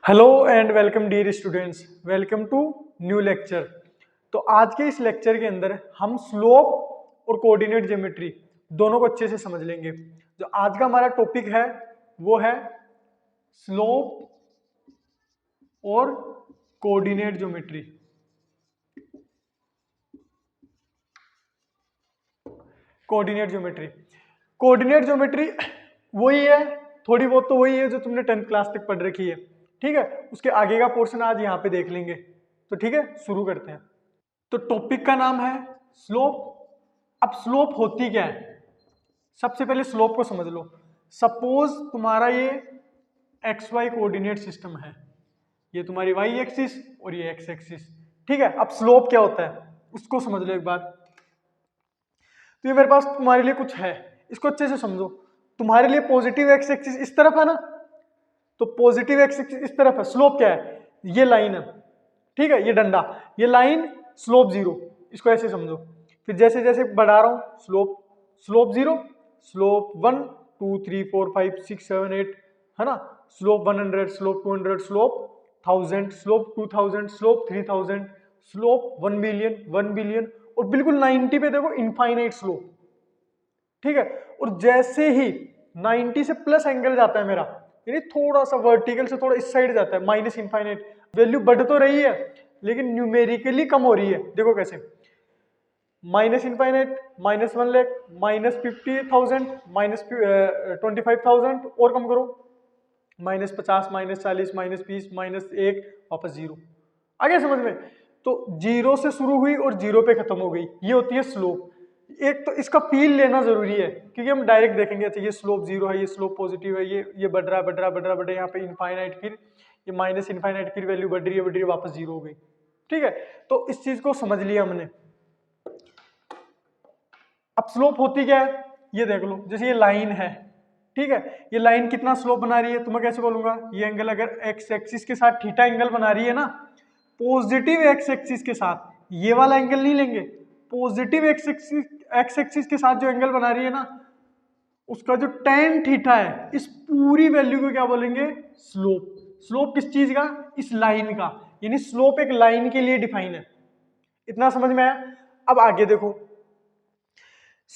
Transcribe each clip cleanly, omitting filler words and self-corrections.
Hello and welcome dear students, welcome to new lecture. तो आज के इस लेक्चर के अंदर हम स्लोप और कोऑर्डिनेट ज्योमेट्री दोनों को अच्छे से समझ लेंगे। जो आज का हमारा टॉपिक है वो है स्लोप और coordinate geometry. Coordinate geometry coordinate geometry वही है, थोड़ी बहुत तो वही है जो तुमने 10th क्लास तक पढ़ रखी है। ठीक है, उसके आगे का पोर्शन आज यहाँ पे देख लेंगे। तो ठीक है, शुरू करते हैं। तो टॉपिक का नाम है स्लोप। अब स्लोप होती क्या है, सबसे पहले स्लोप को समझ लो। सपोज तुम्हारा ये एक्स वाई कोऑर्डिनेट सिस्टम है, ये तुम्हारी वाई एक्सिस और ये एक्स एक्सिस। ठीक है, अब स्लोप क्या होता है उसको समझ लो एक बार। तो ये मेरे पास तुम्हारे लिए कुछ है, इसको अच्छे से समझो। तुम्हारे लिए पॉजिटिव एक्स एक्सिस इस तरफ है ना, तो पॉजिटिव एक्स एक्सिस इस तरफ है। स्लोप क्या है, ये लाइन है। ठीक है, ये डंडा, ये लाइन, स्लोप जीरो, इसको ऐसे समझो। फिर जैसे जैसे बढ़ा रहा हूं स्लोप, स्लोप जीरो, स्लोप 1 2 3 4 5 6 7 8 है ना, slope 100, slope 200, slope 1000, slope 2000, slope 3000, slope 1 billion 1 billion, और बिल्कुल 90 पे देखो इनफाइनाइट स्लोप। ठीक है, और जैसे ही 90 से प्लस एंगल जाता है मेरा, यानी थोड़ा सा वर्टिकल से थोड़ा इस साइड जाता है, माइनस इनफाइनाइट, वैल्यू बढ़ तो रही है लेकिन न्यूमेरिकली कम हो रही है। देखो कैसे, माइनस इनफाइनाइट, -1 लाख, -50,000, -25,000, और कम करो, -50, -40, -20, -1, वापस जीरो। आ गया समझ में? तो जीरो से शुरू हुई और जीरो पे खत्म हो गई, ये होती है स्लोप। एक तो इसका फील लेना जरूरी है, क्योंकि हम डायरेक्ट देखेंगे अच्छा ये स्लोप जीरो है, ये स्लोप पॉजिटिव है, ये बढ़ रहा है बढ़ रहा है बढ़ रहा है बढ़ रहा है, यहाँ पे इनफाइनाइट, फिर ये माइनस इनफाइनाइट, फिर वैल्यू बढ़ रही है बढ़ रही है, वापस जीरो हो गई। ठीक है, तो इस चीज को समझ लिया हमने। अब स्लोप होती क्या है ये देख लो। जैसे ये लाइन है, ठीक है, ये लाइन कितना स्लोप बना रही है तो मैं कैसे बोलूंगा, ये एंगल अगर एक्स एक्सिस के साथ थीटा एंगल बना रही है ना, पॉजिटिव एक्स एक्सिस के साथ, ये वाला एंगल नहीं लेंगे, पॉजिटिव एक्स एक्सिस के साथ जो एंगल बना रही है ना, उसका जो tan थीटा है, इस पूरी वैल्यू को क्या बोलेंगे, स्लोप। स्लोप किस चीज का, इस लाइन का, यानी स्लोप एक लाइन के लिए डिफाइन है। इतना समझ में आया? अब आगे देखो,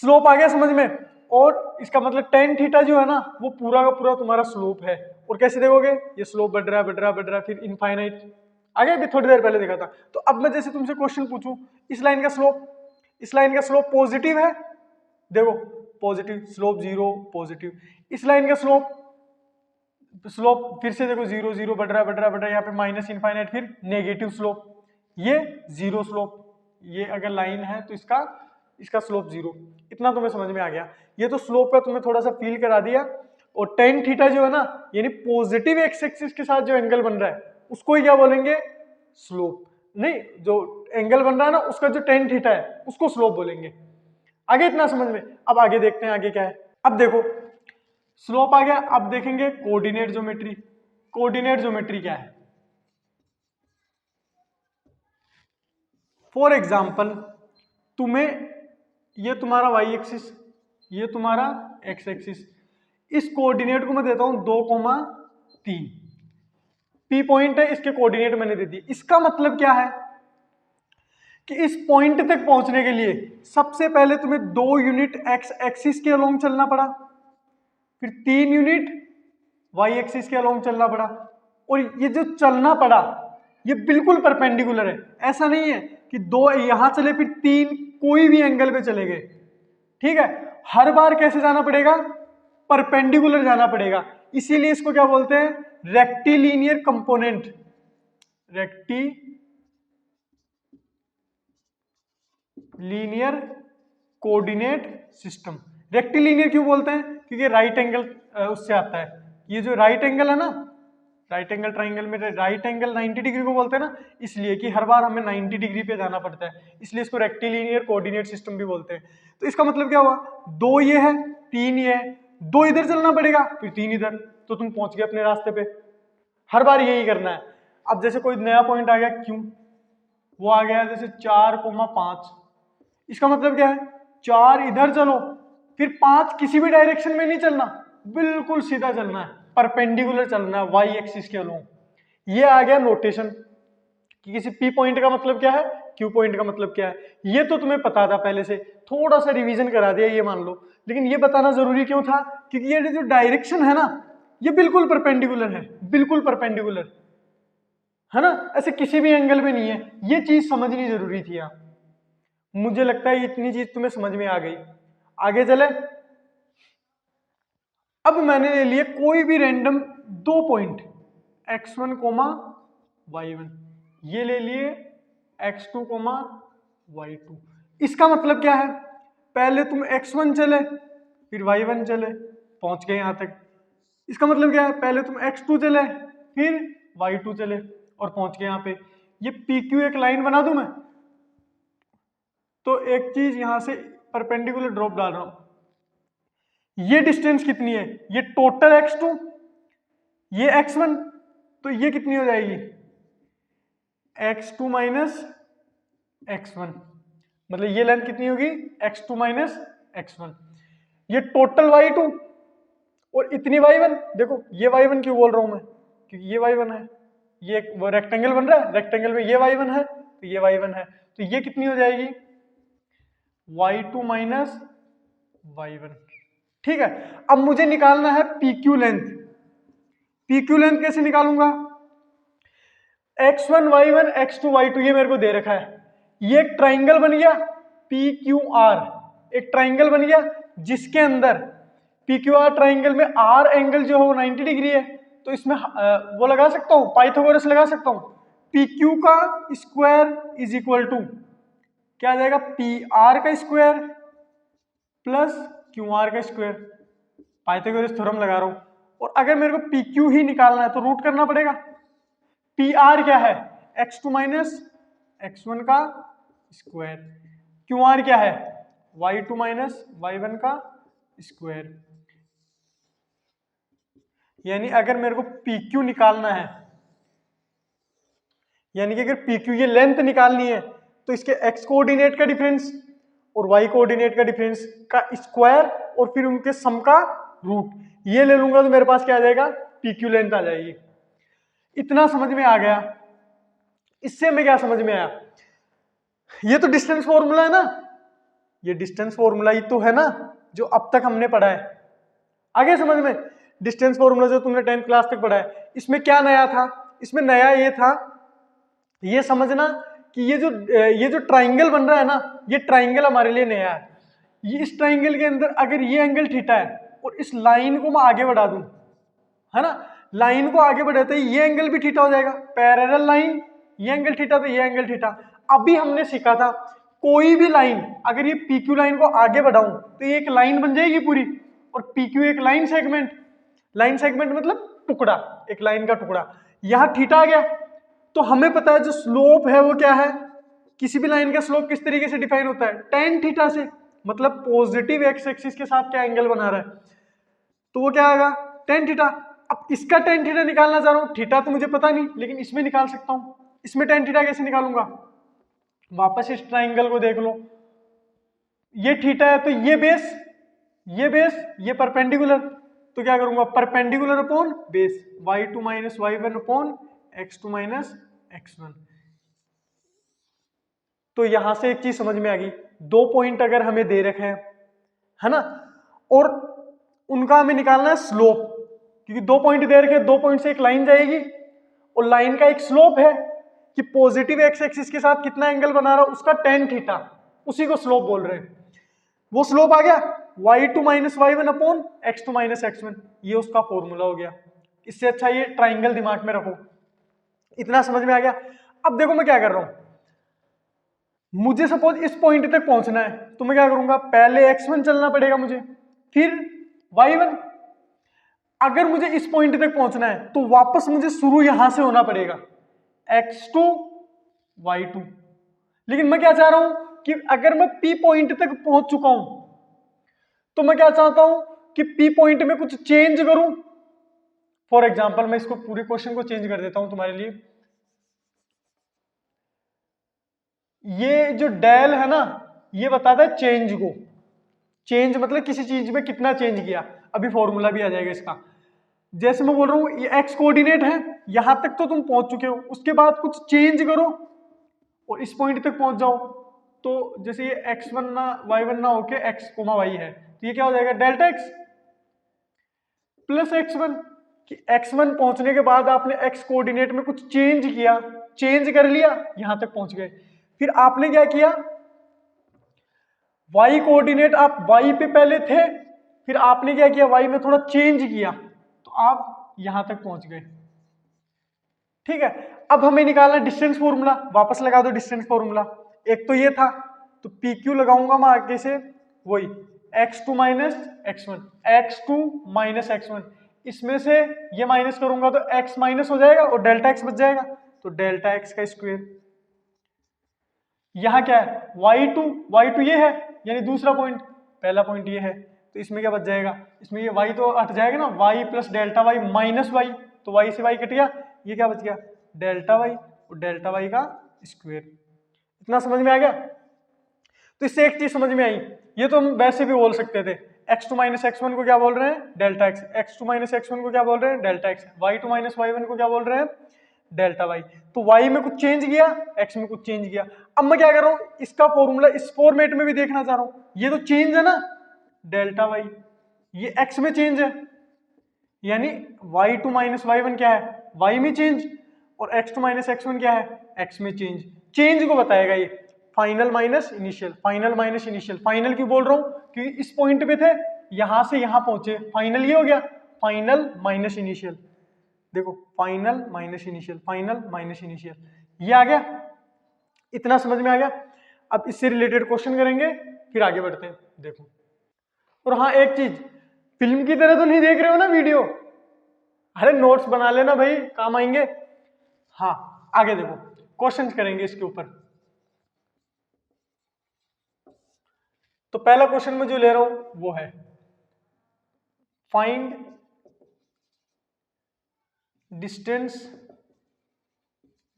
स्लोप आ गया समझ में, और इसका मतलब tan थीटा जो है ना, वो पूरा का पूरा तुम्हारा स्लोप है। और कैसे देखोगे, ये स्लोप बढ़ रहा है बढ़ रहा है बढ़ रहा है, फिर इनफाइनाइट। आगे अभी थोड़ी देर पहले देखा था। तो अब मैं जैसे तुमसे क्वेश्चन पूछूं, इस लाइन का स्लोप, इस लाइन का स्लोप पॉजिटिव है, देखो पॉजिटिव, स्लोप जीरो पॉजिटिव। इस लाइन का स्लोप, स्लोप फिर से देखो जीरो जीरो बढ़ रहा है बढ़ रहा है बढ़ रहा है, यहाँ पे माइनस इनफाइनाइट, फिर नेगेटिव स्लोप, ये जीरो स्लोप। ये अगर लाइन है तो इसका इसका स्लोप जीरो। इतना तुम्हें समझ में आ गया? ये तो स्लोप का तुम्हें थोड़ा सा फील करा दिया। और tan थीटा जो है ना, यानी पॉजिटिव एक्स एक्सिस के साथ जो एंगल बन रहा है उसको ही क्या बोलेंगे, स्लोप। नहीं, जो एंगल बन रहा है ना उसका जो tan थीटा है उसको स्लोप बोलेंगे। आगे इतना समझ में? अब आगे देखते हैं आगे क्या है। अब देखो स्लोप आ गया, अब देखेंगे कोऑर्डिनेट ज्योमेट्री। कोऑर्डिनेट ज्योमेट्री क्या है? फॉर एग्जांपल, तुम्हें ये तुम्हारा वाई एक्सिस, ये तुम्हारा एक्स एक्सिस, इस कोऑर्डिनेट को मैं देता हूं 2,3। पी पॉइंट है, इसके कोऑर्डिनेट मैंने दे दिए। इसका मतलब क्या है कि इस पॉइंट तक पहुंचने के लिए सबसे पहले तुम्हें 2 यूनिट एक्स एक्सिस के अलोंग चलना पड़ा, फिर 3 यूनिट वाई एक्सिस के अलोंग चलना पड़ा। और ये जो चलना पड़ा ये बिल्कुल परपेंडिकुलर है, ऐसा नहीं है कि 2 यहां चले फिर 3 कोई भी एंगल पे चले गए। ठीक है, हर बार कैसे जाना पड़ेगा, परपेंडिकुलर जाना पड़ेगा। इसीलिए इसको क्या बोलते हैं, rectilinear component, rectilinear coordinate system. Rectilinear क्यों बोलते हैं, क्योंकि राइट एंगल उससे आता है। ये जो राइट एंगल है ना, राइट एंगल ट्राइंगल में राइट एंगल 90 डिग्री को बोलते हैं ना, इसलिए कि हर बार हमें 90 डिग्री पे जाना पड़ता है, इसलिए इसको रेक्टिलिनियर कोऑर्डिनेट सिस्टम भी बोलते हैं। तो इसका मतलब क्या हुआ, 2 ये है 3 ये है, 2 इधर चलना पड़ेगा फिर 3 इधर, तो तुम पहुंच गए अपने रास्ते पे। हर बार यही करना है। अब जैसे कोई नया पॉइंट आ गया क्यों, वो आ गया जैसे 4,5, इसका मतलब क्या है, 4 इधर चलो फिर 5 किसी भी डायरेक्शन में नहीं चलना, बिल्कुल सीधा चलना है, परपेंडिकुलर चलना है वाई एक्सिस के अलोंग। ये आ गया नोटेशन कि किसी पी पॉइंट का मतलब क्या है, क्यू पॉइंट का मतलब क्या है। ये तो तुम्हें पता था पहले से, थोड़ा सा रिवीजन करा दिया ये मान लो, लेकिन ये बताना जरूरी क्यों था, क्योंकि ये जो डायरेक्शन है ना ये बिल्कुल परपेंडिकुलर है, बिल्कुल परपेंडिकुलर है ना, ऐसे किसी भी एंगल में नहीं है। ये चीज समझनी जरूरी थी यहाँ। मुझे लगता है इतनी चीज तुम्हें समझ में आ गई। आगे चले। अब मैंने ले लिए कोई भी रैंडम दो पॉइंट x1 कोमा y1, ये ले लिए x2 कोमा y2। इसका मतलब क्या है, पहले तुम x1 चले फिर y1 चले, पहुंच गए यहां तक। इसका मतलब क्या है, पहले तुम x2 चले फिर y2 चले और पहुंच गए यहां पे। ये PQ एक लाइन बना दूं मैं, तो एक चीज यहां से परपेंडिकुलर ड्रॉप डाल रहा हूं। ये डिस्टेंस कितनी है, ये टोटल x2, ये x1, तो ये कितनी हो जाएगी x2 माइनस x1, मतलब ये लेंथ कितनी होगी x2 माइनस x1। ये टोटल y2 और इतनी y1। देखो ये y1 क्यों बोल रहा हूं मैं, क्योंकि ये y1 है, ये वो रेक्टेंगल बन रहा है, रेक्टेंगल में ये y1 है तो ये y1 है, तो ये कितनी हो जाएगी y2 माइनस y1। ठीक है, अब मुझे निकालना है PQ लेंथ। PQ लेंथ कैसे निकालूंगा, x1 y1 x2 y2 ये मेरे को दे रखा है, ये एक ट्राइंगल बन गया PQR, एक ट्राइंगल बन गया जिसके अंदर PQR ट्राइंगल में R एंगल जो है वो 90 डिग्री है, तो इसमें वो लगा सकता हूं, पाइथागोरस लगा सकता हूं। PQ का स्क्वायर इज इक्वल टू क्या आ जाएगा, PR का स्क्वायर प्लस QR का स्क्वायर, पाइथागोरस थ्योरम लगा रहा हूं। और अगर मेरे को PQ ही निकालना है तो रूट करना पड़ेगा। PR क्या है, x2 माइनस x1 का स्क्वायर, QR क्या है y2 माइनस y1 का स्क्वायर। यानी अगर मेरे को PQ निकालना है, यानी कि अगर PQ ये लेंथ निकालनी है तो इसके x कोऑर्डिनेट का डिफरेंस और y कोऑर्डिनेट का डिफरेंस का स्क्वायर और फिर उनके सम का रूट, ये ले लूंगा तो मेरे पास क्या आ जाएगा, PQ लेंथ आ जाएगी। इतना समझ में आ गया। इससे हमें क्या समझ में आया, ये तो डिस्टेंस फॉर्मूला है ना, ये डिस्टेंस फॉर्मूला ही तो है ना जो अब तक हमने पढ़ा है। आगे समझ में, डिस्टेंस फॉर्मूला जो तुमने 10th क्लास तक पढ़ा है, इसमें क्या नया था, इसमें नया ये था, ये समझना कि ये जो ट्राइंगल बन रहा है ना, ये ट्राइंगल हमारे लिए नया है। ये इस ट्राइंगल के अंदर अगर ये एंगल थीटा है और इस लाइन को मैं आगे बढ़ा दूं, है ना, लाइन को आगे बढ़ाते ही ये एंगल भी थीटा हो जाएगा, पैरेलल लाइन, ये एंगल थीटा तो ये एंगल थीटा। अभी हमने सीखा था कोई भी लाइन अगर ये PQ लाइन को आगे बढ़ाऊं तो ये एक लाइन बन जाएगी पूरी, और PQ एक लाइन सेगमेंट, लाइन सेगमेंट मतलब टुकड़ा, एक लाइन का टुकड़ा। यहां थीटा आ गया तो हमें पता है जो स्लोप है वो क्या है, किसी भी लाइन का स्लोप किस तरीके से डिफाइन होता है, tan थीटा से, मतलब पॉजिटिव एक्स एक्सिस के साथ क्या एंगल बना रहा है, तो वो क्या आएगा tan थीटा। अब इसका tan थीटा निकालना चाह रहा हूं, थीटा तो मुझे पता नहीं लेकिन इसमें निकाल सकता हूं। इसमें tan थीटा कैसे निकालूंगा, वापस इस ट्राइंगल को देख लो, ये थीटा है तो ये बेस, ये परपेंडिकुलर, तो क्या करूंगा perpendicular upon base, y2 minus y1 upon x2 minus x1। तो यहां से एक चीज समझ में आ गई, दो पॉइंट अगर हमें दे रखे हैं, है ना, और उनका हमें निकालना है स्लोप, क्योंकि दो पॉइंट दे रखे हैं, दो पॉइंट से एक लाइन जाएगी और लाइन का एक स्लोप है कि पॉजिटिव एक्स एक्सिस के साथ कितना एंगल बना रहा है उसका tan थीटा, उसी को स्लोप बोल रहे हैं। वो स्लोप आ गया y2 minus y1 upon x2 minus x1, ये उसका फॉर्मूला हो गया। इससे अच्छा ये ट्राइंगल दिमाग में रखो। इतना समझ में आ गया। अब देखो मैं क्या कर रहा हूं, मुझे सपोज इस पॉइंट तक पहुंचना है तो मैं क्या करूंगा, पहले x1 चलना पड़ेगा मुझे, फिर y1। अगर मुझे इस पॉइंट तक पहुंचना है तो वापस मुझे शुरू यहां से होना पड़ेगा, x2 y2। लेकिन मैं क्या चाह रहा हूं कि अगर मैं P पॉइंट तक पहुंच चुका हूं तो मैं क्या चाहता हूं कि P पॉइंट में कुछ चेंज करूं। फॉर एग्जाम्पल मैं इसको पूरे क्वेश्चन को चेंज कर देता हूं तुम्हारे लिए। ये जो डेल है ना, ये बताता है चेंज को, चेंज मतलब किसी चीज में कितना चेंज किया, अभी फॉर्मूला भी आ जाएगा इसका। जैसे मैं बोल रहा हूँ ये एक्स कोऑर्डिनेट है, यहां तक तो तुम पहुंच चुके हो, उसके बाद कुछ चेंज करो और इस पॉइंट तक पहुंच जाओ। तो जैसे ये x1 ना y1 ना होके x, y है, तो ये क्या हो जाएगा डेल्टा x प्लस x1, कि x1 पहुंचने के बाद आपने x कोऑर्डिनेट में कुछ चेंज किया, चेंज कर लिया, यहां तक पहुंच गए। फिर आपने क्या किया, y कोऑर्डिनेट आप y पे पहले थे, फिर आपने क्या किया y में थोड़ा चेंज किया, तो आप यहां तक पहुंच गए। ठीक है, अब हमें निकालना डिस्टेंस फॉर्मूला, वापस लगा दो डिस्टेंस फॉर्मूला। एक तो ये था, तो PQ लगाऊंगा मैं आगे से वही x2 minus x1, x2 minus x1, इसमें से ये माइनस करूंगा तो x माइनस हो जाएगा और डेल्टा x बच जाएगा, तो डेल्टा x का स्क्वायर। यहां क्या है y2 ये है, यानी दूसरा पॉइंट, पहला पॉइंट ये है, तो इसमें क्या बच जाएगा, इसमें ये y तो हट जाएगा ना, y plus delta y minus y, तो y से y कट गया, ये क्या बच गया डेल्टा y और डेल्टा y का स्क्वायर। इतना समझ में आ गया। तो इससे एक चीज समझ में आई, ये तो हम वैसे भी बोल सकते थे, x2 माइनस x1 को क्या बोल रहे हैं delta x, x2 minus x1 को क्या बोल रहे हैं delta x, y2 minus y1 को क्या बोल रहे हैं डेल्टा y। तो y में कुछ चेंज किया, x में कुछ चेंज किया। अब मैं क्या कर रहा हूं, इसका फॉर्मूला इस फॉर्मेट में भी देखना चाह रहा हूं, ये तो चेंज है ना डेल्टा y, ये x में चेंज है, यानी y2 माइनस y1 क्या है y में चेंज, और x2 माइनस x1 क्या है x में चेंज। चेंज को बताएगा ये final minus initial, final minus initial. Final क्यों बोल रहा हूं, क्योंकि इस पॉइंट पे थे, यहां से यहां पहुंचे, फाइनल ये हो गया, फाइनल माइनस इनिशियल। देखो final minus initial, final minus initial, ये आ गया। इतना समझ में आ गया। अब इससे रिलेटेड क्वेश्चन करेंगे, फिर आगे बढ़ते हैं। देखो, और हाँ एक चीज, फिल्म की तरह तो नहीं देख रहे हो ना वीडियो, अरे नोट्स बना लेना भाई, काम आएंगे। हाँ आगे देखो, क्वेश्चंस करेंगे इसके ऊपर। तो पहला क्वेश्चन मैं जो ले रहा हूं वो है find distance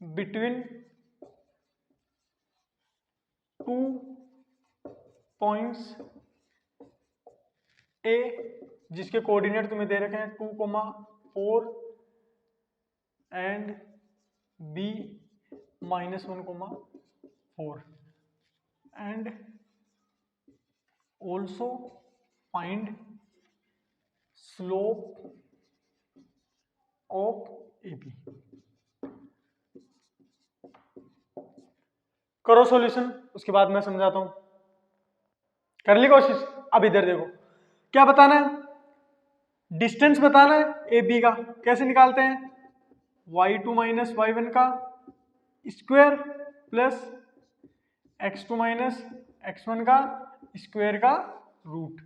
between two points A, जिसके कोऑर्डिनेट तुम्हें दे रखे हैं 2,4 and B -1,4, and also find slope of AB। करो सॉल्यूशन, उसके बाद मैं समझाता हूं। कर ली कोशिश। अब इधर देखो, क्या बताना है, डिस्टेंस बताना है AB का। कैसे निकालते हैं, y2 माइनस y1 का square plus x2 minus x1 का स्क्वायर का रूट।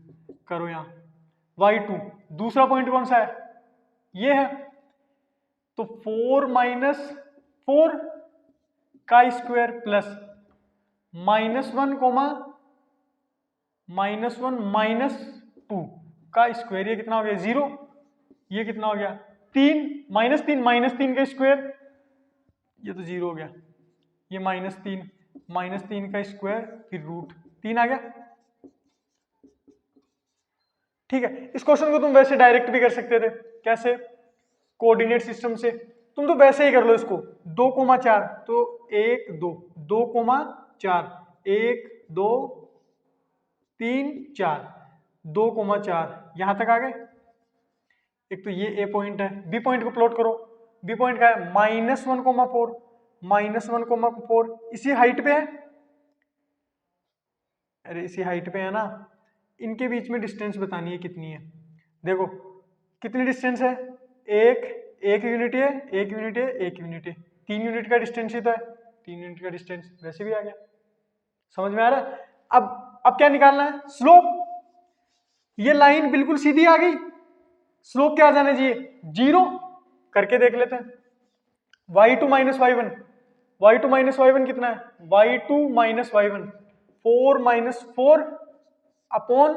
करो यहां y2, दूसरा पॉइंट कौन सा है, ये है, तो 4 माइनस 4 का स्क्वायर प्लस -1 कोमा -1 -2 का स्क्वायर, ये कितना हो गया 0, ये कितना हो गया 3, -3 का स्क्वायर, ये तो 0 हो गया, ये -3 का स्क्वायर फिर रूट 3 आ गया। ठीक है, इस क्वेश्चन को तुम वैसे डायरेक्ट भी कर सकते थे, कैसे, कोऑर्डिनेट सिस्टम से। तुम तो वैसे ही कर लो इसको, 2,4, तो 1 2 2,4 1 2 3 4 2,4, यहां तक आ गए। एक तो ये ए पॉइंट है, बी पॉइंट को प्लॉट करो। बी पॉइंट का है -1,4 -1,4, इसी हाइट पे है, अरे इसी हाइट पे है ना, इनके बीच में डिस्टेंस बतानी है कितनी है। देखो कितनी डिस्टेंस है, एक यूनिट है, एक यूनिट है, एक यूनिट है, 3 यूनिट का डिस्टेंस ही तो है, 3 यूनिट का डिस्टेंस वैसे भी आ गया। समझ में आ रहा है। अब क्या निकालना है, स्लोप। ये लाइन बिल्कुल सीधी आ गई, स्लोप क्या आ जाना चाहिए 0, करके देख लेते हैं। y2 minus y1, y2 minus y1 कितना है, y2 minus y1 4 minus 4 upon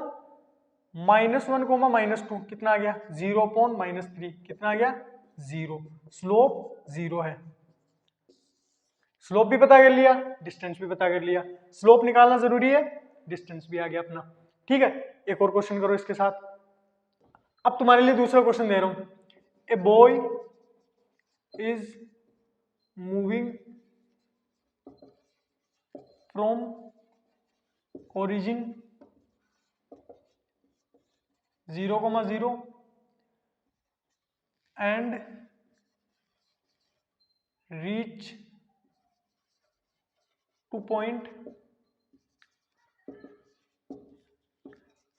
-1 coma -2, कितना आ गया 0 अपॉन -3, कितना आ गया 0। स्लोप 0 है। स्लोप भी पता कर लिया, डिस्टेंस भी पता कर लिया। स्लोप निकालना जरूरी है, डिस्टेंस भी आ गया अपना। ठीक है, एक और क्वेश्चन करो इसके साथ। अब तुम्हारे लिए दूसरा क्वेश्चन दे रहा हूं, a boy is moving from origin 0,0 and reach to point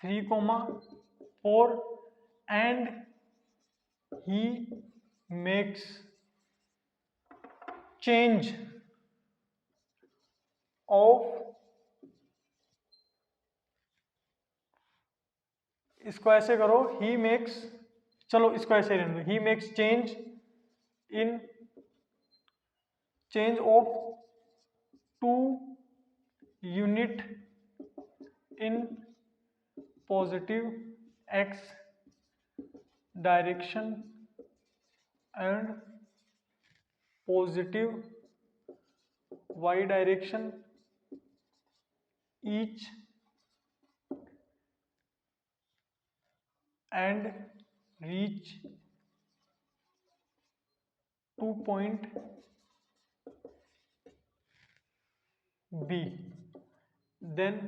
3,4 and he makes change of, इसको ऐसे करो, ही मेक्स, चलो इसको ऐसे रहने दो, he makes change of 2 unit in positive x direction and positive y direction each and reach to point B, then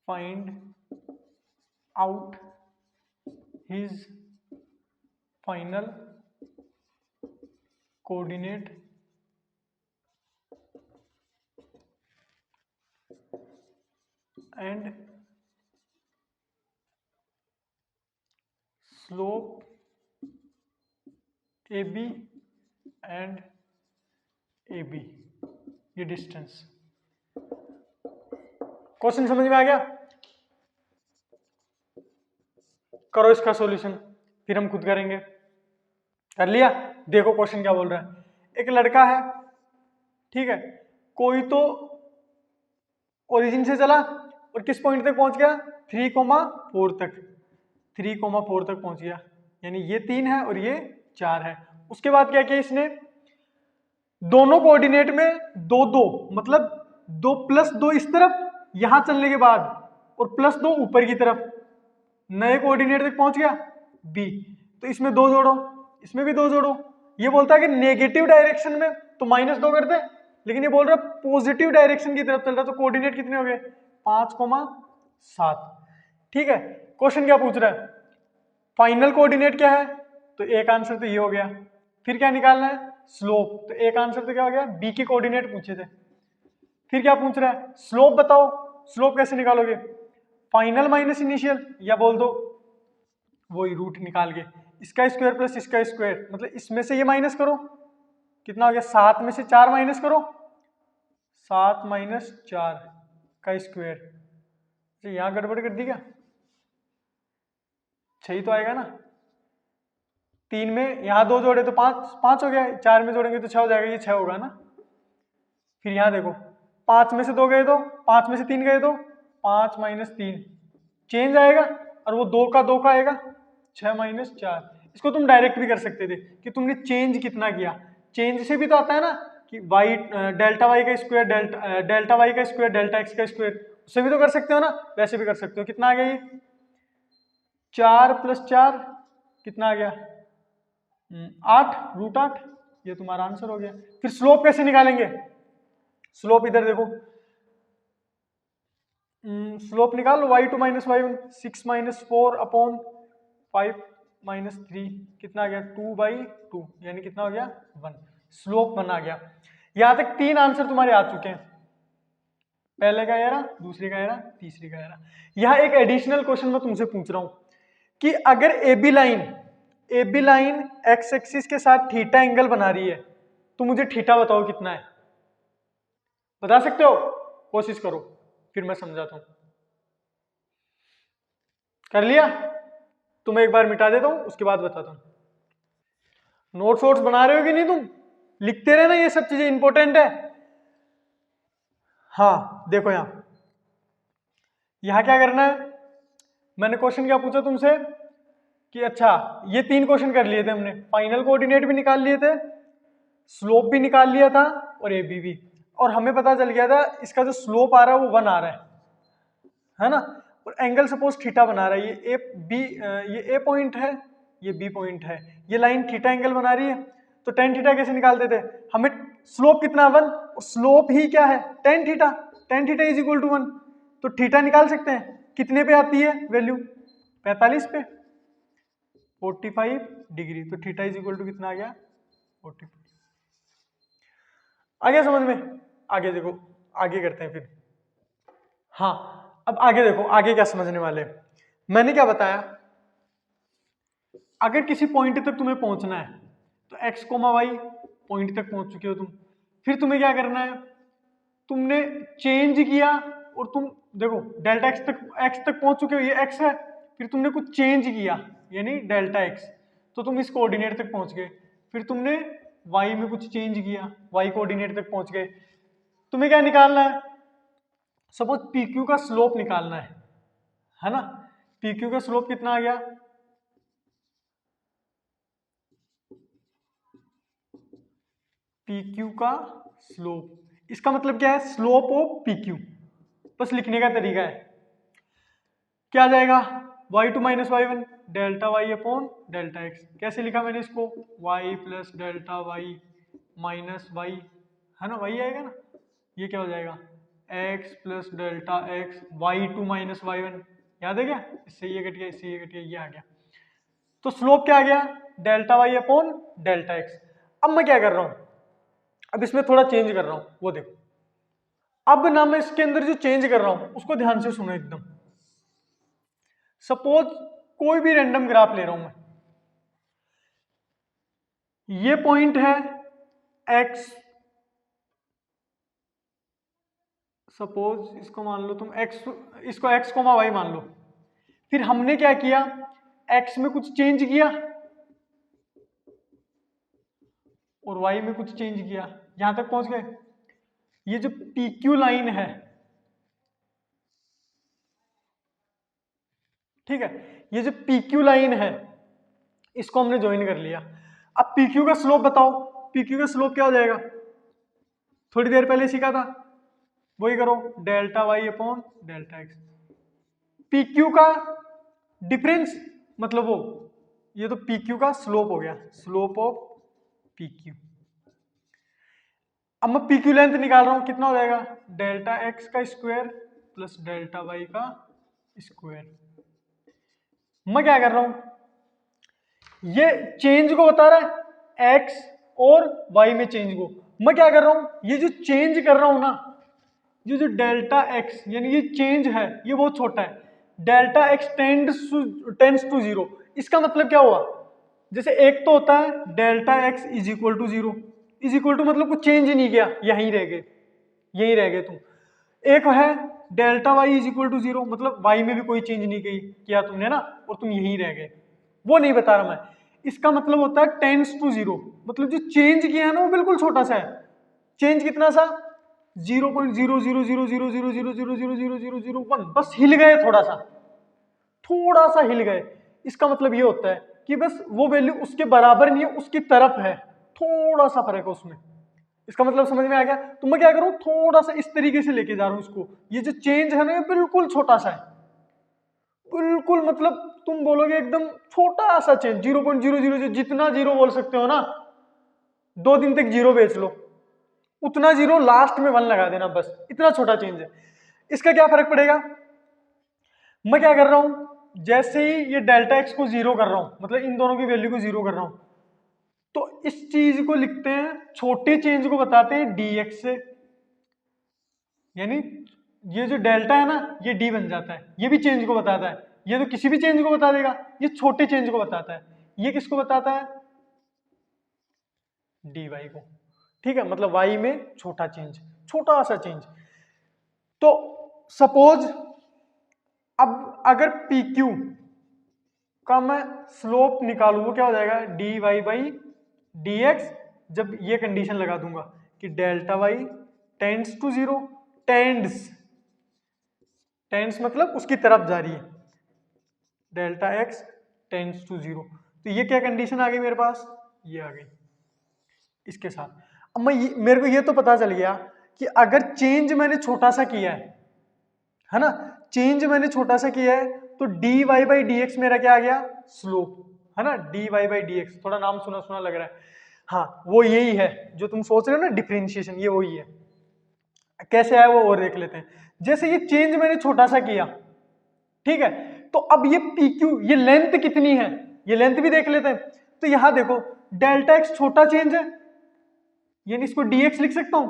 find out his final coordinate and slope AB and AB, ये distance. Question समझ में आ गया? करो इसका solution, फिर हम खुद करेंगे। कर लिया? देखो क्वेश्चन क्या बोल रहा है। एक लड़का है, ठीक है, कोई तो ओरिजिन से चला और किस पॉइंट तक पहुंच गया? 3,4 तक, 3,4 तक पहुंच गया, यानी ये 3 है और ये 4 है। उसके बाद क्या किया इसने? दोनों कोऑर्डिनेट में 2-2, मतलब 2+2 इस तरफ यहां चलने के बाद और +2 ऊपर की तरफ, नए कोऑर्डिनेट तक पहुंच गया B। तो इसमें 2 जोड़ो, इसमें भी 2 जोड़ो। ये बोलता है कि नेगेटिव डायरेक्शन में तो -2 कर दे, लेकिन ये बोल रहा है पॉजिटिव डायरेक्शन की तरफ चल रहा है, तो कोऑर्डिनेट कितने हो गए? 5,7। ठीक है, क्वेश्चन क्या पूछ रहा है? फाइनल कोऑर्डिनेट क्या है? तो एक आंसर तो ये हो गया। फिर क्या निकालना है? स्लोप। तो एक आंसर तो क्या हो गया? बी के कोऑर्डिनेट पूछे थे। फिर क्या पूछ रहा है? स्लोप बताओ। स्लोप कैसे निकालोगे? फाइनल माइनस इनिशियल, या बोल दो वही रूट निकाल के, इसका स्क्वायर प्लस इसका स्क्वायर, मतलब इसमें से ये माइनस करो, कितना हो गया? 7 में से 4 माइनस करो, 7 - 4 का स्क्वायर। तो यहां गड़बड़ कर दी क्या? 6 तो आएगा ना। 3 में यहाँ 2 जोड़े तो 5 हो गया, 4 में जोड़ेंगे तो 6 हो जाएगा, ये 6 होगा ना। फिर यहाँ देखो, 5 में से 2 गए तो, 5 में से 3 गए तो 5 - 3 चेंज आएगा, और वो 2 का 2 का आएगा, 6 - 4। इसको तुम डायरेक्ट भी कर सकते थे कि तुमने चेंज कितना किया। चेंज से भी तो आता है ना कि वाई डेल्टा वाई का स्क्वायर डेल्टा वाई का स्क्वायर डेल्टा एक्स का स्क्वायर, उससे भी तो कर सकते हो ना। वैसे भी कर सकते हो। कितना आ गया ये? 4 + 4 कितना आ गया? 8, √8। ये तुम्हारा आंसर हो गया। फिर स्लोप कैसे निकालेंगे? स्लोप इधर देखो, स्लोप निकाल लो। y2 - y1, 6 - 4 अपॉन 5 - 3 कितना आ गया? 2/2, यानी कितना हो गया? 1। स्लोप 1 आ गया। यहां तक 3 आंसर तुम्हारे आ चुके हैं। पहले का एरा, दूसरे का एरा, तीसरे का एरा। यहां एक एडिशनल क्वेश्चन मैं तुमसे पूछ रहा हूं कि अगर AB लाइन x एक्सिस के साथ थीटा एंगल बना रही है, तो मुझे थीटा बताओ कितना है। बता सकते हो? कोशिश करो, फिर मैं समझाता हूं। कर लिया? तो मैं एक बार मिटा देता हूं, उसके बाद बताता हूं। नोट्स वोट्स बना रहे हो कि नहीं? तुम लिखते रहना, ये सब चीजें इंपॉर्टेंट है। हाँ देखो, यहां क्या करना है? मैंने क्वेश्चन क्या पूछा तुमसे कि अच्छा, ये 3 क्वेश्चन कर लिए थे हमने। फाइनल कोऑर्डिनेट भी निकाल लिए थे, स्लोप भी निकाल लिया था, और AB भी। और हमें पता चल गया था इसका जो स्लोप आ रहा है वो 1 आ रहा है ना। और एंगल सपोज थीटा बना रहा है, ये ए पॉइंट है, ये बी पॉइंट है, ये लाइन थीटा एंगल बना रही है, तो टेन थीटा कैसे निकालते थे हमें, स्लोप कितना 1, स्लोप ही क्या है tan theta, tan theta is equal to 1, तो थीटा निकाल सकते हैं, कितने पे आती है वैल्यू 45 पे, 45 डिग्री, तो थीटा इज इक्वल टू कितना आ गया 45। आ गया समझ में? आगे देखो, आगे करते हैं फिर। हाँ अब आगे देखो, आगे क्या समझने वाले हैं। मैंने क्या बताया, अगर किसी पॉइंट तक तुम्हें पहुंचना है तो x, y पॉइंट तक पहुंच चुके हो तुम, फिर तुम्हें क्या करना है, तुमने चेंज किया और तुम देखो डेल्टा x तक पहुंच चुके हो, ये x है, फिर तुमने कुछ चेंज किया यानी डेल्टा x, तो तुम इस कोऑर्डिनेट तक पहुंच गए, फिर तुमने y में कुछ चेंज किया, y कोऑर्डिनेट तक पहुंच गए, तुम्हें क्या निकालना है, सपोज PQ का स्लोप निकालना है ना, PQ का स्लोप कितना आ गया, PQ का स्लोप, इसका मतलब क्या है, स्लोप ऑफ PQ, बस लिखने का तरीका है, क्या आ जाएगा y2 minus y1 delta y upon delta x, कैसे लिखा मैंने इसको, y plus delta y minus y, है ना, y आएगा ना, ये क्या हो जाएगा x plus delta x, y2 minus y1, याद है क्या, इससे ये कट गया, इससे ये कट गया, ये आ गया, तो स्लोप क्या आ गया delta y upon delta x। अब मैं क्या कर रहा हूं, अब इसमें थोड़ा चेंज कर रहा हूं, वो देखो, अब ना मैं इसके अंदर जो चेंज कर रहा हूं उसको ध्यान से सुनो एकदम, सपोज कोई भी रैंडम ग्राफ ले रहा हूं मैं, ये पॉइंट है x, सपोज इसको मान लो तुम x, इसको x, y मान लो, फिर हमने क्या किया, x में कुछ चेंज किया और y में कुछ चेंज किया, यहां तक पहुंच गए, ये जो PQ लाइन है, ठीक है, ये जो PQ लाइन है इसको हमने ज्वाइन कर लिया, अब PQ का स्लोप बताओ, PQ का स्लोप क्या हो जाएगा, थोड़ी देर पहले सीखा था, वही करो delta y upon delta x, PQ का डिफरेंस मतलब वो, ये तो PQ का स्लोप हो गया, स्लोप ऑफ PQ, अब मैं PQ लेंथ निकाल रहा हूं, कितना हो जाएगा डेल्टा x का स्क्वायर प्लस डेल्टा y का स्क्वायर, मैं क्या कर रहा हूं, ये चेंज को बता रहा है x और y में चेंज को, मैं क्या कर रहा हूं, ये जो चेंज कर रहा हूं ना, ये जो डेल्टा x यानी ये चेंज है, ये बहुत छोटा है, delta x tends to zero, इसका मतलब क्या हुआ, जैसे एक तो होता है delta x is equal to zero, is equal to मतलब कुछ चेंज ही नहीं किया, यहीं रह गए, यहीं रह गए तुम, एक है delta y is equal to zero, मतलब y में भी कोई चेंज नहीं किया तुमने ना, और तुम यहीं रह गए, वो नहीं बता रहा मैं, इसका मतलब होता है टेंड्स टू जीरो, मतलब जो चेंज किया है ना वो बिल्कुल छोटा सा है, चेंज कितना सा 0.0000000000001, बस हिल गए थोड़ा सा, थोड़ा सा हिल गए, इसका मतलब ये होता है कि बस वो वैल्यू उसके बराबर नहीं है, उसकी तरफ है, थोड़ा सा फर्क है उसमें, इसका मतलब समझ में आ गया, तो मैं क्या करूं, थोड़ा सा इस तरीके से लेके जा रहा हूं इसको, ये जो चेंज है ना ये बिल्कुल छोटा सा है, बिल्कुल मतलब तुम बोलोगे एकदम छोटा सा चेंज, 0.00, जितना जीरो बोल सकते हो ना, 2 दिन तक जीरो बेच लो, उतना जीरो, लास्ट में 1 लगा देना, बस इतना छोटा चेंज है, इसका क्या फर्क पड़ेगा, मैं क्या कर रहा हूं, जैसे ही ये डेल्टा एक्स को जीरो कर रहा हूं, मतलब इन दोनों की वैल्यू को जीरो कर रहा हूं, तो इस चीज को लिखते हैं, छोटे चेंज को बताते हैं dx से, यानी ये जो डेल्टा है ना ये d बन जाता है, ये भी चेंज को बताता है, ये तो किसी भी चेंज को बता देगा, ये छोटे चेंज को बताता है, ये किसको बताता है dy को, ठीक है, मतलब y में छोटा चेंज, छोटा सा चेंज, तो सपोज अब अगर PQ का मैं स्लोप निकालू, वो क्या हो जाएगा dy बाई dx, जब ये कंडीशन लगा दूंगा कि delta y tends to zero, tends मतलब उसकी तरफ जा रही है, delta x tends to zero, तो ये क्या कंडीशन आ गई मेरे पास, ये आ गई इसके साथ, अब मेरे को ये तो पता चल गया कि अगर चेंज मैंने छोटा सा किया है ना, चेंज मैंने छोटा सा किया है, तो dy बाई dx मेरा क्या आ गया स्लोप, है ना, dy बाई डी एक्स, थोड़ा नाम सुना सुना लग रहा है। हाँ वो यही है जो तुम सोच रहे हो ना डिफरेंशिएशन, ये वही है। कैसे आया वो और देख लेते हैं। जैसे ये चेंज मैंने छोटा सा किया, ठीक है, तो अब ये पी क्यू, ये लेंथ कितनी है, ये लेंथ भी देख लेते हैं। तो यहां देखो डेल्टा एक्स छोटा चेंज है, यानी इसको dx लिख सकता हूं,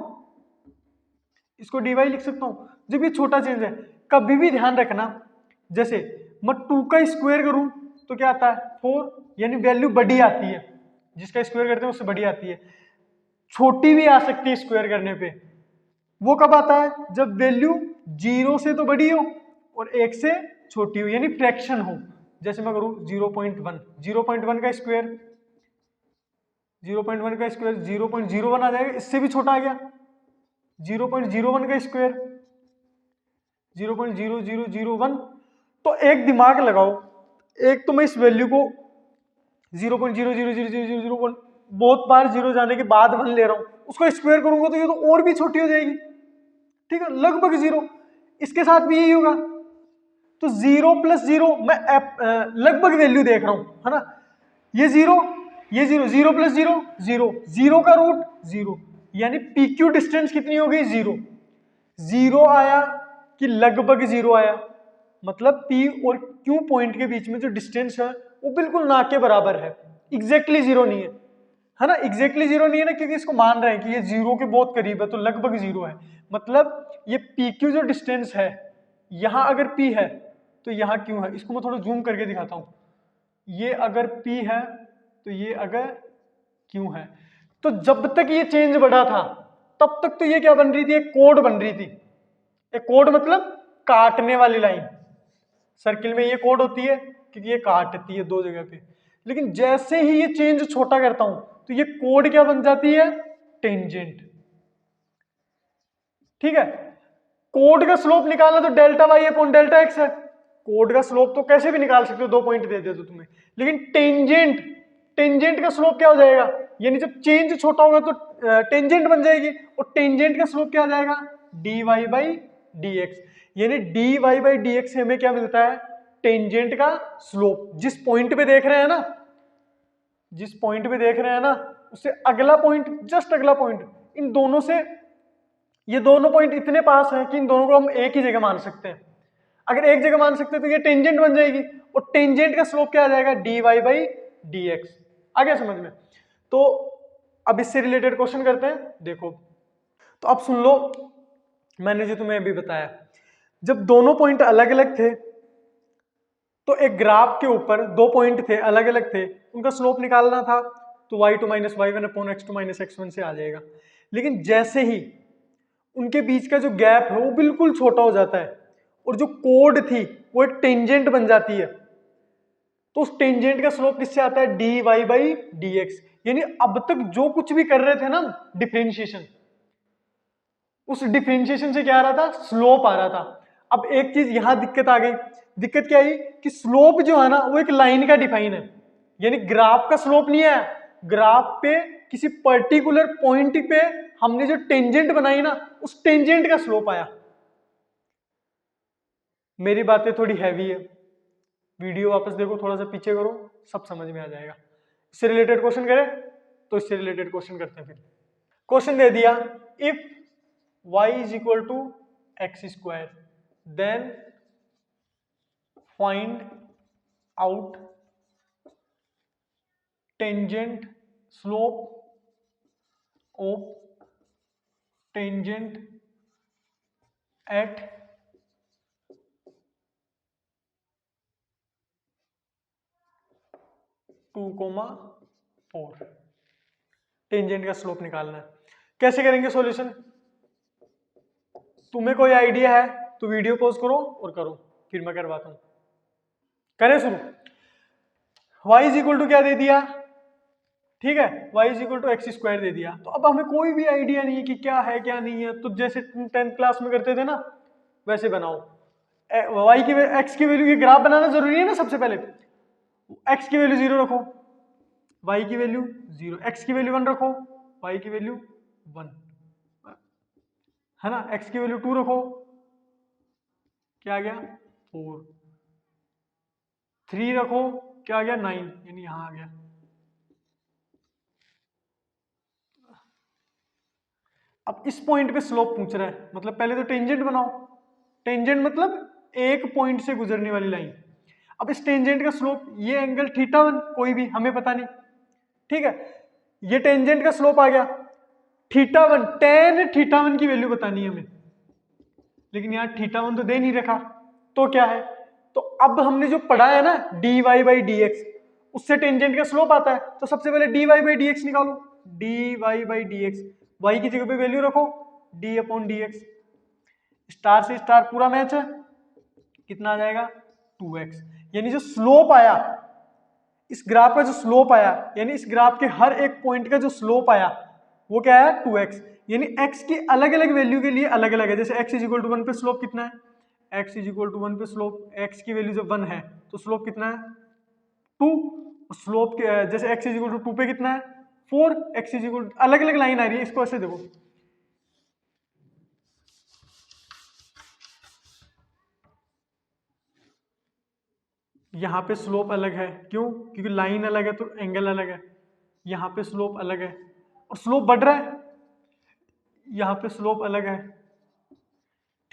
इसको dy लिख सकता हूं, जब ये छोटा चेंज है। कभी भी ध्यान रखना, जैसे मैं 2 का स्क्वायर करूं तो क्या आता है 4, यानी वैल्यू बड़ी आती है, जिसका स्क्वायर करते हैं उससे बड़ी आती है। छोटी भी आ सकती है स्क्वायर करने पे, वो कब आता है, जब वैल्यू 0 से तो बड़ी हो और 1 से छोटी हो, यानी फ्रैक्शन हो। जैसे मैं करूं 0.1, 0.1 का स्क्वायर, 0.1 का स्क्वायर 0.01 आ जाएगा, इससे भी छोटा आ गया 0.01 का स्क्वायर 0.0001। तो एक दिमाग लगाओ, एक तो मैं इस वैल्यू को 0.000001 बहुत बार जीरो जाने के बाद 1 ले रहा हूं, उसको स्क्वायर करूंगा तो ये तो और भी छोटी हो जाएगी, ठीक है, लगभग 0। इसके साथ भी यही होगा, तो 0 प्लस 0 मैं लगभग वैल्यू देख रहा हूं, है ना, ये 0, ये 0, 0 प्लस 0 0, 0 का रूट 0, यानी पी क्यू डिस्टेंस कितनी हो गई 0। 0 आया कि लगभग 0 आया, मतलब P और Q पॉइंट के बीच में जो डिस्टेंस है वो बिल्कुल ना के बराबर है, एग्जैक्टली 0 नहीं है ना, एग्जैक्टली 0 नहीं है ना, क्योंकि इसको मान रहे हैं कि ये 0 के बहुत करीब है, तो लगभग 0 है। मतलब ये PQ जो डिस्टेंस है, यहां अगर P है तो यहां Q है। इसको मैं थोड़ा जूम करके दिखाता हूं, ये अगर P है तो ये अगर Q है, तो जब तक ये चेंज बढ़ा था तब तक तो ये क्या बन रही थी, एक कोड बन रही थी। एक कोड मतलब काटने वाली लाइन, सर्किल में ये कोड होती है क्योंकि ये काटती है दो जगह पे। लेकिन जैसे ही ये चेंज छोटा करता हूं तो ये कोड क्या बन जाती है, टेंजेंट, ठीक है। कोड का स्लोप निकालना तो delta Y upon delta X है, कोड का स्लोप तो कैसे भी निकाल सकते हो, 2 पॉइंट दे दे तो तुम्हें। लेकिन टेंजेंट, टेंजेंट का स्लोप क्या हो जाएगा, यानी जब चेंज छोटा होगा तो टेंजेंट बन जाएगी, और टेंजेंट का स्लोप क्या आ जाएगा, D Y by D X, यानी D Y by D X से हमें क्या मिलता है, टेंजेंट का स्लोप। जिस पॉइंट पे देख रहे हैं ना, जिस पॉइंट पे देख रहे हैं ना, उससे अगला पॉइंट, जस्ट अगला पॉइंट, इन दोनों से, ये दोनों पॉइंट इतने पास हैं कि इन दोनों को हम एक ही जगह मान सकते हैं। अगर एक जगह मान सकते हैं तो ये टेंजेंट बन जाएगी, और टेंजेंट का स्लोप क्या आ जाएगा, D Y by D X. आ गया समझ में। तो अब इससे रिलेटेड क्वेश्चन करते हैं, देखो तो अब सुन लो, मैंने जो तुम्हें अभी बताया, जब दोनों पॉइंट अलग अलग थे तो एक ग्राफ के ऊपर 2 पॉइंट थे अलग अलग थे, उनका स्लोप निकालना था, तो y2 minus Y one upon x2 minus x1 से आ जाएगा। लेकिन जैसे ही उनके बीच का जो गैप है वो बिल्कुल छोटा हो जाता है, और जो कोड थी वो एक टेंजेंट बन जाती है, तो उस टेंजेंट का स्लोप किससे आता है, D Y by D X. यानी अब तक जो कुछ भी कर रहे थे ना डिफरेंशिएशन, उस डिफरेंशिएशन से क्या आ रहा था, स्लोप आ रहा था। अब एक चीज यहां दिक्कत आ गई, दिक्कत क्या आई कि स्लोप जो है ना वो एक लाइन का डिफाइन है, यानी ग्राफ का स्लोप नहीं है, ग्राफ पे किसी पर्टिकुलर पॉइंट पे हमने जो टेंजेंट बनाई ना, उस टेंजेंट का स्लोप आया। मेरी बातें थोड़ी हैवी है, वीडियो वापस देखो, थोड़ा सा पीछे करो, सब समझ में आ जाएगा। इससे रिलेटेड क्वेश्चन करें, तो इससे रिलेटेड क्वेश्चन करते हैं। फिर क्वेश्चन दे दिया, if y is equal to X square then find out tangent slope of tangent at 2,4। Tangent का स्लोप निकालना है। कैसे करेंगे सॉल्यूशन, तुम्हें कोई आइडिया है तो वीडियो पॉज करो और करो, फिर मैं करवाता हूं। करें शुरू। y इज इक्वल टू क्या दे दिया, ठीक है, y is equal to X square दे दिया। तो अब हमें कोई भी आइडिया नहीं है कि क्या है क्या नहीं है, तो जैसे 10th क्लास में करते थे ना वैसे बनाओ। y की x की वैल्यू की ग्राफ बनाना जरूरी है ना, सबसे पहले x की वैल्यू 0 रखो, y की वैल्यू 0, x की वैल्यू 1 रखो, y की वैल्यू 1, है ना, x की वैल्यू 2 रखो, क्या आ गया 4, 3 रखो, क्या आ गया 9, यानी यहाँ आ गया। अब इस पॉइंट पे स्लोप पूछ रहा है, मतलब पहले तो टेंजेंट बनाओ। टेंजेंट मतलब एक पॉइंट से गुजरने वाली लाइन। अब इस टेंजेंट का स्लोप, ये एंगल θ1 कोई भी हमें पता नहीं, ठीक है, ये टेंजेंट का स्लोप आ गया θ1, tan θ1 की वैल्यू बतानी है हमें, लेकिन यहाँ θ1 तो दे नहीं रखा, तो क्या है, तो अब हमने जो पढ़ा है ना dy बाई dx, उससे टेंजेंट का स्लोप आता है, तो सबसे पहले dy बाई dx निकालो, dy बाई dx, y की जगह पे वैल्यू रखो d अपॉन dx, स्टार से स्टार पूरा मैच है, कितना आ जाएगा 2x, यानी जो स्लोप आया इस ग्राफ का, जो स्लोप आया यानी इस ग्राफ के हर एक पॉइंट का जो स्लोप आया वो क्या है 2x, यानी x की अलग अलग वैल्यू के लिए अलग अलग है। जैसे x इज इक्वल टू 1 पे स्लोप कितना है, x इज इक्वल टू 1 पे स्लोप, x की वैल्यू जब 1 है तो स्लोप कितना है 2, स्लोप के जैसे x इज इक्वल टू 2 पे कितना है 4, x इज इक्वल, अलग अलग लाइन आ रही है, इसको ऐसे देखो, यहाँ पे स्लोप अलग है, क्यों, क्योंकि लाइन अलग है तो एंगल अलग है, यहाँ पे स्लोप अलग है और स्लोप बढ़ रहा है, यहाँ पे स्लोप अलग है,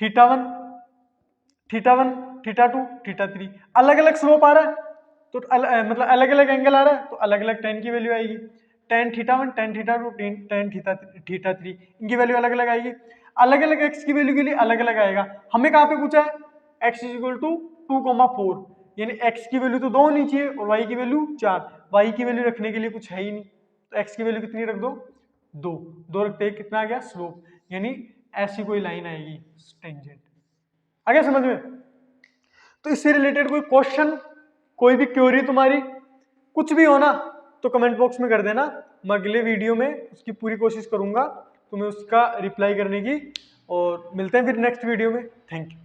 θ1 θ1 θ2 θ3, अलग अलग स्लोप आ रहा है तो मतलब अलग अलग एंगल आ रहा है तो अलग अलग tan की वैल्यू आएगी, tan θ1 tan θ2 tan θ3, इनकी वैल्यू अलग अलग आएगी, अलग अलग x की वैल्यू के लिए अलग अलग आएगा। हमें कहाँ पे पूछा है x इज इक्वल टू 2,4, यानी x की वैल्यू तो 2 होनी चाहिए और y की वैल्यू 4, y की वैल्यू रखने के लिए कुछ है ही नहीं, तो x की वैल्यू कितनी रख दो 2 रखते ही कितना आ गया स्लोप, यानी ऐसी कोई लाइन आएगी टेंजेंट। आ गया समझ में? तो इससे रिलेटेड कोई क्वेश्चन, कोई भी क्वेरी तुम्हारी कुछ भी हो ना तो कमेंट बॉक्स में कर देना, मैं अगले वीडियो में उसकी पूरी कोशिश करूंगा तुम्हें उसका रिप्लाई करने की, और मिलते हैं फिर नेक्स्ट वीडियो में। Thank you.